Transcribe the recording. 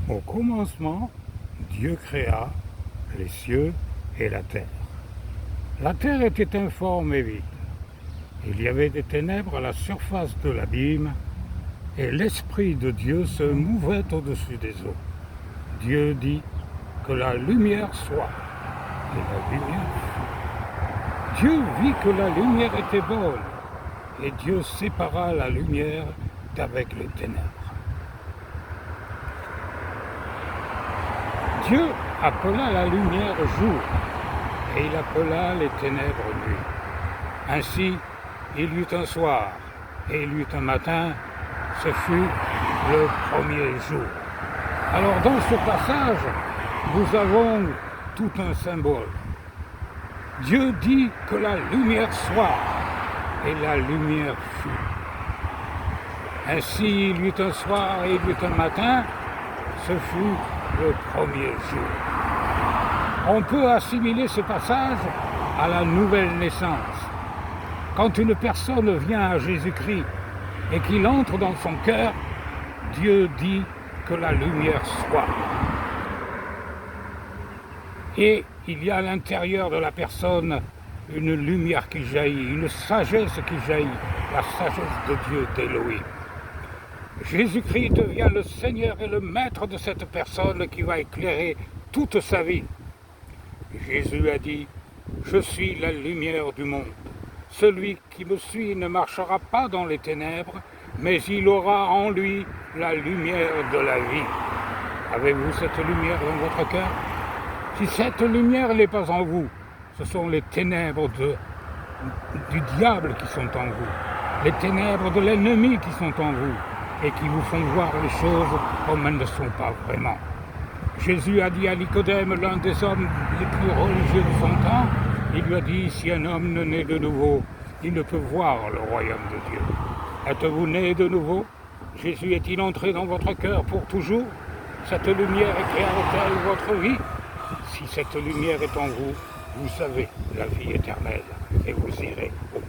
Au commencement, Dieu créa les cieux et la terre. La terre était informe et vide. Il y avait des ténèbres à la surface de l'abîme, et l'Esprit de Dieu se mouvait au-dessus des eaux. Dieu dit que la lumière soit, et la lumière fut. Dieu vit que la lumière était bonne, et Dieu sépara la lumière d'avec les ténèbres. Dieu appela la lumière jour, et il appela les ténèbres nuit. Ainsi, il y eut un soir, et il y eut un matin, ce fut le premier jour. Alors dans ce passage, nous avons tout un symbole. Dieu dit que la lumière soit, et la lumière fut. Ainsi, il y eut un soir et il y eut un matin, ce fut le premier jour. On peut assimiler ce passage à la nouvelle naissance. Quand une personne vient à Jésus-Christ et qu'il entre dans son cœur, Dieu dit que la lumière soit. Et il y a à l'intérieur de la personne une lumière qui jaillit, une sagesse qui jaillit, la sagesse de Dieu, d'Élohim. Jésus-Christ devient le Seigneur et le Maître de cette personne qui va éclairer toute sa vie. Jésus a dit « Je suis la lumière du monde. Celui qui me suit ne marchera pas dans les ténèbres, mais il aura en lui la lumière de la vie. » Avez-vous cette lumière dans votre cœur? Si cette lumière n'est pas en vous, ce sont les ténèbres du diable qui sont en vous, les ténèbres de l'ennemi qui sont en vous et qui vous font voir les choses comme elles ne sont pas vraiment. Jésus a dit à Nicodème, l'un des hommes les plus religieux de son temps, il lui a dit, si un homme ne naît de nouveau, il ne peut voir le royaume de Dieu. Êtes-vous né de nouveau? Jésus est-il entré dans votre cœur pour toujours? Cette lumière éclaire-t-elle votre vie? Si cette lumière est en vous, vous savez la vie éternelle et vous irez au